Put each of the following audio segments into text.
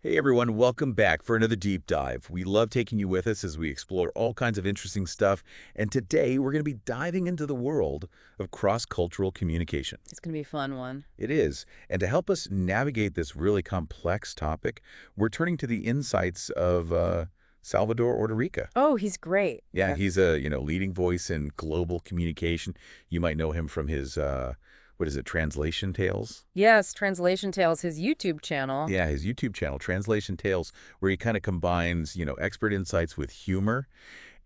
Hey everyone, welcome back for another deep dive. We love taking you with us as we explore all kinds of interesting stuff, and today we're going to be diving into the world of cross-cultural communication. It's going to be a fun one. It is, and to help us navigate this really complex topic, we're turning to the insights of Salvador Ordorica. Oh, he's great. Yeah, he's a leading voice in global communication. You might know him from his what is it, Translation Tales? Yes, Translation Tales, his YouTube channel. Yeah, his YouTube channel, Translation Tales, where he kind of combines, expert insights with humor,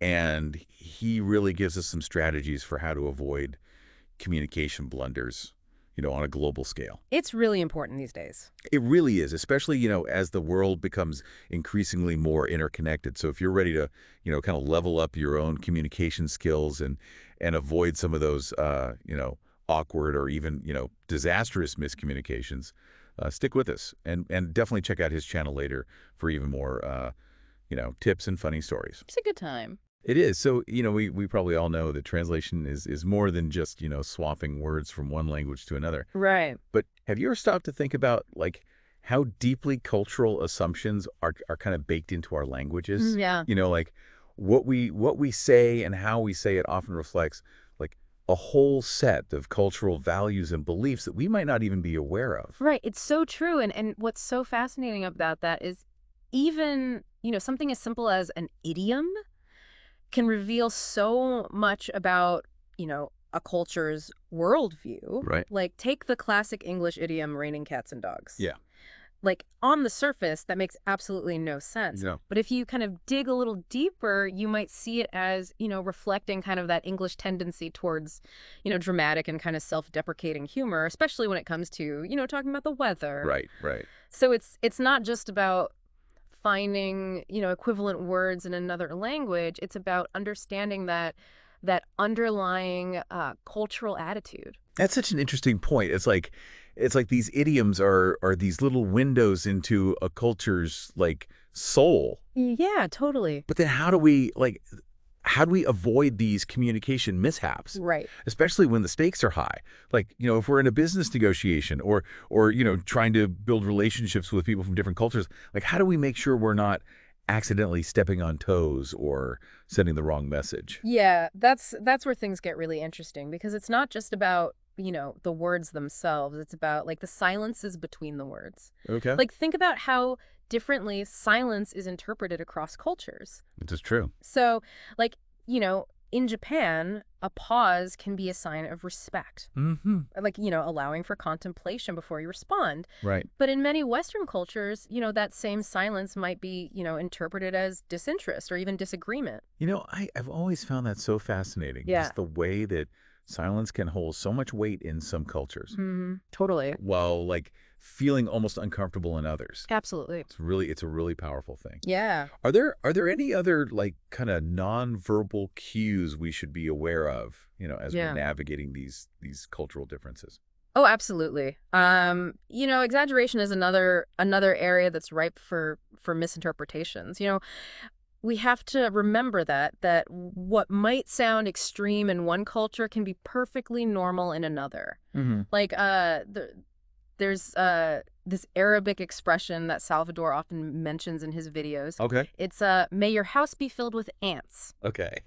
and he really gives us some strategies for how to avoid communication blunders, on a global scale. It's really important these days. It really is, especially, as the world becomes increasingly more interconnected. So if you're ready to, kind of level up your own communication skills and avoid some of those, awkward or even, disastrous miscommunications, stick with us and definitely check out his channel later for even more, tips and funny stories. It's a good time. It is. So, we probably all know that translation is more than just, swapping words from one language to another. Right. But have you ever stopped to think about, like, how deeply cultural assumptions are kind of baked into our languages? Yeah. Like what we say and how we say it often reflects like a whole set of cultural values and beliefs that we might not even be aware of. Right. It's so true. And what's so fascinating about that is even, something as simple as an idiom can reveal so much about, a culture's worldview. Right. Like, take the classic English idiom, raining cats and dogs. Yeah. Like, on the surface, that makes absolutely no sense. No. But if you kind of dig a little deeper, you might see it as, reflecting kind of that English tendency towards, dramatic and kind of self-deprecating humor, especially when it comes to, talking about the weather. Right, right. So it's not just about finding, equivalent words in another language. It's about understanding that underlying cultural attitude. That's such an interesting point. It's like these idioms are these little windows into a culture's like soul. Yeah, totally. But then how do we avoid these communication mishaps? Right. Especially when the stakes are high. Like, if we're in a business negotiation or trying to build relationships with people from different cultures, like how do we make sure we're not accidentally stepping on toes or sending the wrong message? Yeah, that's where things get really interesting because it's not just about, the words themselves. It's about like the silences between the words. Okay. Like think about how differently silence is interpreted across cultures. This is true. So, like, in Japan, a pause can be a sign of respect. Mm-hmm. Like, allowing for contemplation before you respond. Right. But in many Western cultures, that same silence might be, interpreted as disinterest or even disagreement. I've always found that so fascinating. Yeah. Just the way that silence can hold so much weight in some cultures Mm-hmm. Totally. while like feeling almost uncomfortable in others. Absolutely. It's a really powerful thing. Yeah. Are there any other like kind of nonverbal cues we should be aware of, as Yeah. we're navigating these cultural differences? Oh, absolutely. Exaggeration is another area that's ripe for misinterpretations. We have to remember that what might sound extreme in one culture can be perfectly normal in another. Mm-hmm. Like there's this Arabic expression that Salvador often mentions in his videos. Okay. It's may your house be filled with ants. Okay.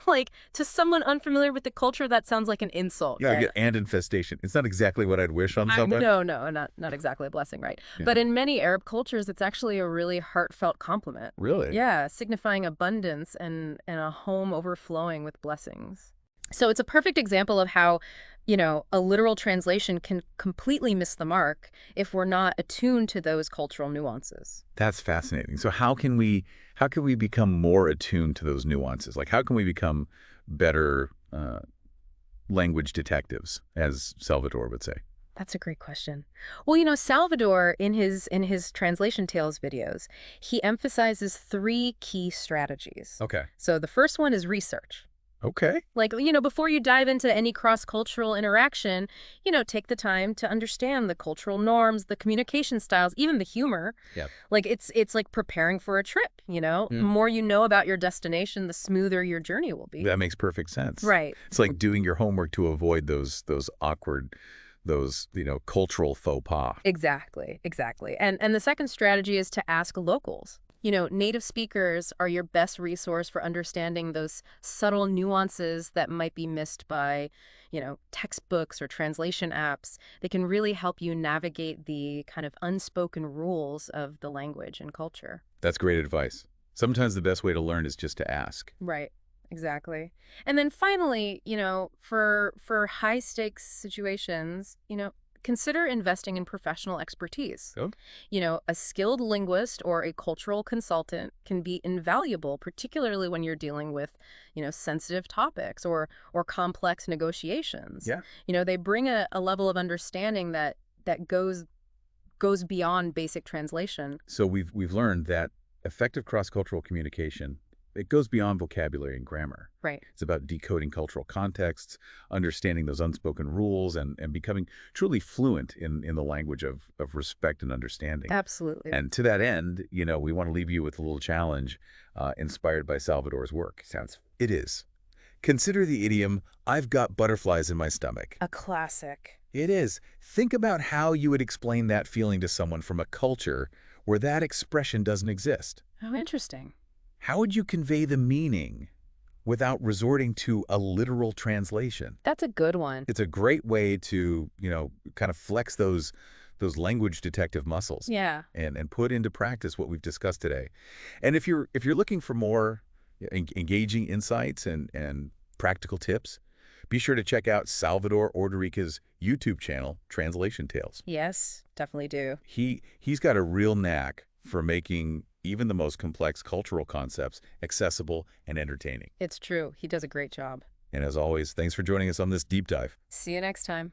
Like to someone unfamiliar with the culture, that sounds like an insult. Yeah, I Right? get and infestation. It's not exactly what I'd wish on someone. No, not exactly a blessing, right? Yeah. But in many Arab cultures, it's actually a really heartfelt compliment. Really? Yeah, signifying abundance and a home overflowing with blessings. So it's a perfect example of how, a literal translation can completely miss the mark if we're not attuned to those cultural nuances. That's fascinating. So how can we become more attuned to those nuances? Like how can we become better language detectives, as Salvador would say? That's a great question. Well, Salvador, in his Translation Tales videos, he emphasizes 3 key strategies. Okay. So the first one is research. Okay. Like, before you dive into any cross-cultural interaction, take the time to understand the cultural norms, the communication styles, even the humor. Yeah. Like, it's like preparing for a trip, The more you know about your destination, the smoother your journey will be. That makes perfect sense. Right. It's like doing your homework to avoid those awkward those, cultural faux pas. Exactly, exactly. And the second strategy is to ask locals. Native speakers are your best resource for understanding those subtle nuances that might be missed by, textbooks or translation apps. They can really help you navigate the kind of unspoken rules of the language and culture. That's great advice. Sometimes the best way to learn is just to ask. Right. Exactly. And then finally, for high stakes situations, consider investing in professional expertise. Oh, A skilled linguist or a cultural consultant can be invaluable, particularly when you're dealing with, sensitive topics or complex negotiations. yeah. They bring a level of understanding that goes beyond basic translation. So we've learned that effective cross-cultural communication, it goes beyond vocabulary and grammar. Right. It's about decoding cultural contexts, understanding those unspoken rules, and becoming truly fluent in the language of respect and understanding. Absolutely. And to that end, we want to leave you with a little challenge inspired by Salvador's work. It is. Consider the idiom, "I've got butterflies in my stomach." A classic. It is. Think about how you would explain that feeling to someone from a culture where that expression doesn't exist. Oh, interesting. How would you convey the meaning without resorting to a literal translation? That's a good one. It's a great way to, kind of flex those language detective muscles Yeah. and put into practice what we've discussed today. And if you're looking for more engaging insights and practical tips, be sure to check out Salvador Ordorica's YouTube channel, Translation Tales. Yes, definitely do. He's got a real knack for making even the most complex cultural concepts accessible and entertaining. It's true. He does a great job. And as always, thanks for joining us on this deep dive. See you next time.